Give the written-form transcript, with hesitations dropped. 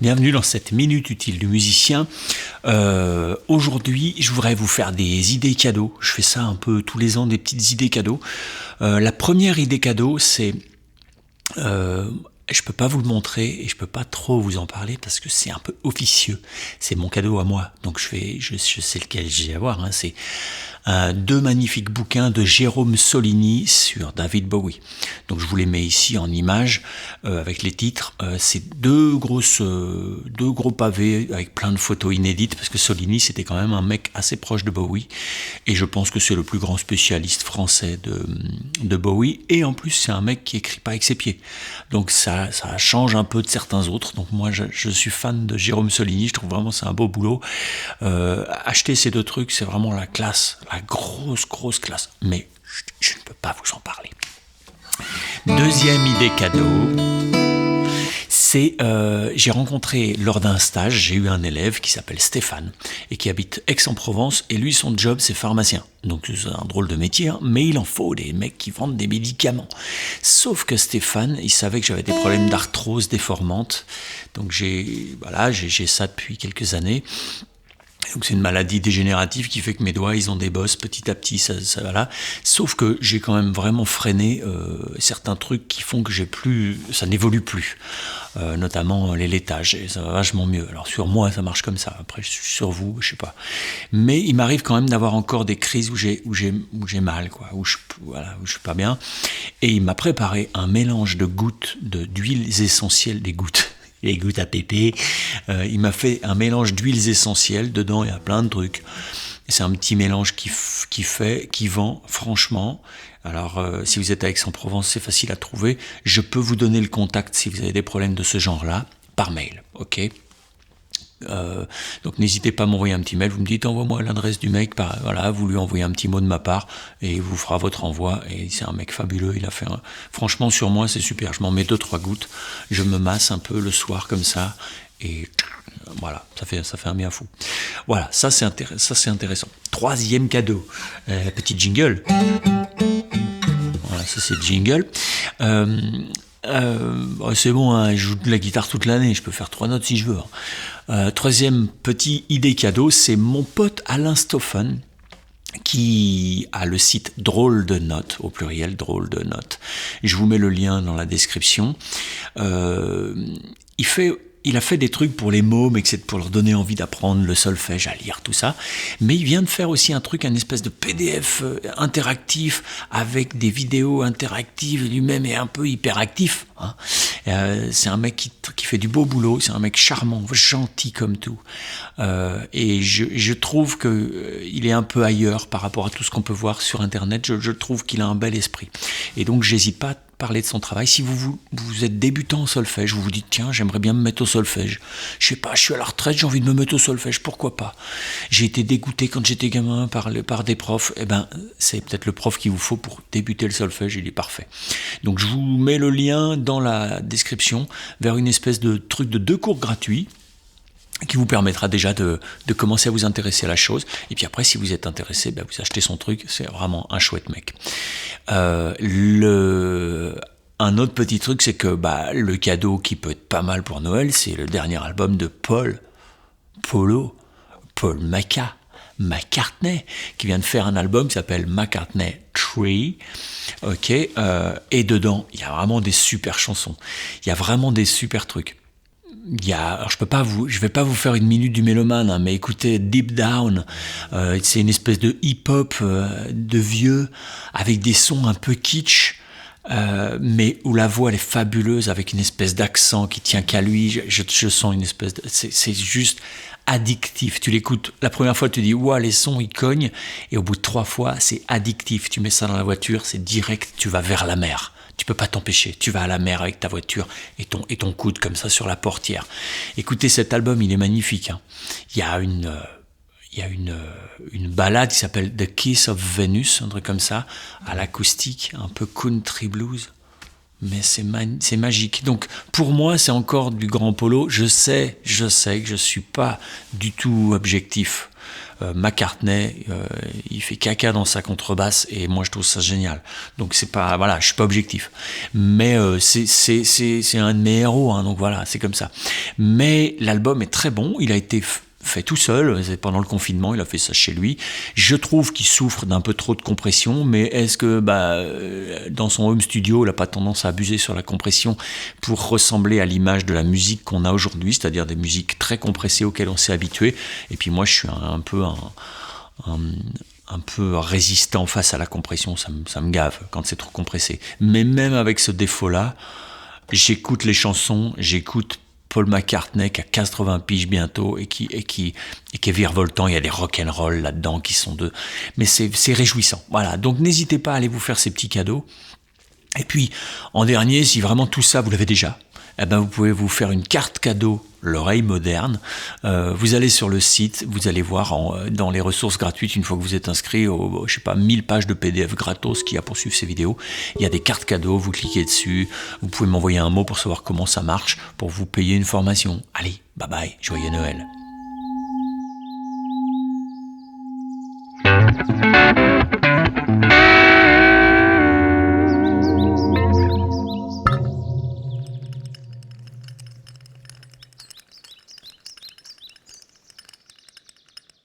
Bienvenue dans cette Minute Utile du musicien. Aujourd'hui, je voudrais vous faire des idées cadeaux. Je fais ça un peu tous les ans, des petites idées cadeaux. La première idée cadeau, c'est... je peux pas vous le montrer et je peux pas trop vous en parler parce que c'est un peu officieux. C'est mon cadeau à moi, donc je sais lequel j'ai à voir. C'est deux magnifiques bouquins de Jérôme Solini sur David Bowie. Donc je vous les mets ici en image avec les titres. C'est deux gros pavés avec plein de photos inédites parce que Solini c'était quand même un mec assez proche de Bowie et je pense que c'est le plus grand spécialiste français de Bowie, et en plus c'est un mec qui écrit pas avec ses pieds. Donc ça change un peu de certains autres. Donc moi je suis fan de Jérôme Solini, je trouve vraiment c'est un beau boulot. Acheter ces deux trucs, c'est vraiment la classe, la grosse classe. Mais je ne peux pas vous en parler. Deuxième idée cadeau, c'est j'ai rencontré lors d'un stage, j'ai eu un élève qui s'appelle Stéphane et qui habite Aix-en-Provence, et lui son job c'est pharmacien. Donc c'est un drôle de métier, hein, mais il en faut des mecs qui vendent des médicaments. Sauf que Stéphane, il savait que j'avais des problèmes d'arthrose déformante, donc j'ai ça depuis quelques années. Donc c'est une maladie dégénérative qui fait que mes doigts ils ont des bosses petit à petit, ça voilà. Sauf que j'ai quand même vraiment freiné certains trucs qui font que ça n'évolue plus, notamment les laitages, et ça va vachement mieux. Alors sur moi ça marche comme ça, après sur vous je sais pas. Mais il m'arrive quand même d'avoir encore des crises où j'ai mal, quoi, où je suis pas bien. Et il m'a préparé un mélange de gouttes d'huiles essentielles, des gouttes à pépé. Il m'a fait un mélange d'huiles essentielles. Dedans, il y a plein de trucs. C'est un petit mélange qui vend, franchement. Alors, si vous êtes à Aix-en-Provence, c'est facile à trouver. Je peux vous donner le contact si vous avez des problèmes de ce genre-là, par mail, ok ? Donc n'hésitez pas à m'envoyer un petit mail, vous me dites envoie-moi l'adresse du mec, vous lui envoyez un petit mot de ma part et il vous fera votre envoi. Et c'est un mec fabuleux, il a fait franchement sur moi c'est super, je m'en mets 2-3 gouttes, je me masse un peu le soir comme ça et voilà, ça fait un bien fou. Voilà, ça c'est intéressant. Troisième cadeau, petit jingle. Voilà, ça c'est le jingle. C'est bon, hein, je joue de la guitare toute l'année, je peux faire 3 notes si je veux. Troisième petit idée cadeau, c'est mon pote Alain Stoffen qui a le site Drôle de Notes, au pluriel Drôle de Notes. Je vous mets le lien dans la description. Il a fait des trucs pour les mômes, etc., pour leur donner envie d'apprendre le solfège, à lire, tout ça. Mais il vient de faire aussi un truc, un espèce de PDF interactif, avec des vidéos interactives. Lui-même est un peu hyperactif. Hein. C'est un mec qui fait du beau boulot. C'est un mec charmant, gentil comme tout. Et je trouve qu'il est un peu ailleurs par rapport à tout ce qu'on peut voir sur Internet. Je trouve qu'il a un bel esprit. Et donc, j'hésite pas parler de son travail. Si vous êtes débutant au solfège, vous vous dites tiens, j'aimerais bien me mettre au solfège. Je sais pas, je suis à la retraite, j'ai envie de me mettre au solfège, pourquoi pas. J'ai été dégoûté quand j'étais gamin par des profs. Eh ben, c'est peut-être le prof qu'il vous faut pour débuter le solfège, il est parfait. Donc je vous mets le lien dans la description vers une espèce de truc de 2 cours gratuits qui vous permettra déjà de commencer à vous intéresser à la chose. Et puis après, si vous êtes intéressé, vous achetez son truc. C'est vraiment un chouette mec. Un autre petit truc, c'est que le cadeau qui peut être pas mal pour Noël, c'est le dernier album de Paul McCartney, qui vient de faire un album qui s'appelle McCartney 3. Ok, et dedans, il y a vraiment des super chansons. Il y a vraiment des super trucs. Alors je vais pas vous faire une minute du mélomane, hein, mais écoutez Deep Down, c'est une espèce de hip-hop de vieux avec des sons un peu kitsch, mais où la voix elle est fabuleuse avec une espèce d'accent qui tient qu'à lui. Je sens une espèce c'est juste addictif. Tu l'écoutes la première fois, tu dis ouah, les sons ils cognent, et au bout de 3 fois c'est addictif. Tu mets ça dans la voiture, c'est direct, tu vas vers la mer. Tu peux pas t'empêcher, tu vas à la mer avec ta voiture et ton coude comme ça sur la portière. Écoutez, cet album, il est magnifique. Hein. Il y a une ballade qui s'appelle The Kiss of Venus, un truc comme ça, à l'acoustique, un peu country blues. Mais c'est magique. Donc pour moi, c'est encore du grand polo. Je sais que je suis pas du tout objectif. McCartney, il fait caca dans sa contrebasse et moi je trouve ça génial. Donc c'est pas, voilà, je suis pas objectif. Mais c'est un de mes héros, hein, donc voilà, c'est comme ça. Mais l'album est très bon, il a été fait tout seul, c'est pendant le confinement, il a fait ça chez lui. Je trouve qu'il souffre d'un peu trop de compression, mais est-ce que dans son home studio, il n'a pas tendance à abuser sur la compression pour ressembler à l'image de la musique qu'on a aujourd'hui, c'est-à-dire des musiques très compressées auxquelles on s'est habitué. Et puis moi, je suis un peu résistant face à la compression, ça me gave quand c'est trop compressé. Mais même avec ce défaut-là, j'écoute les chansons, j'écoute Paul McCartney qui a 80 piges bientôt et qui est virevoltant. Il y a des rock'n'roll là-dedans qui sont mais c'est réjouissant. Voilà. Donc n'hésitez pas à aller vous faire ces petits cadeaux. Et puis en dernier, si vraiment tout ça vous l'avez déjà, vous pouvez vous faire une carte cadeau l'oreille moderne. Vous allez sur le site, vous allez voir dans les ressources gratuites, une fois que vous êtes inscrit aux 1000 pages de PDF gratos qu'il y a pour suivre ces vidéos, il y a des cartes cadeaux, vous cliquez dessus, vous pouvez m'envoyer un mot pour savoir comment ça marche, pour vous payer une formation. Allez, bye bye, joyeux Noël.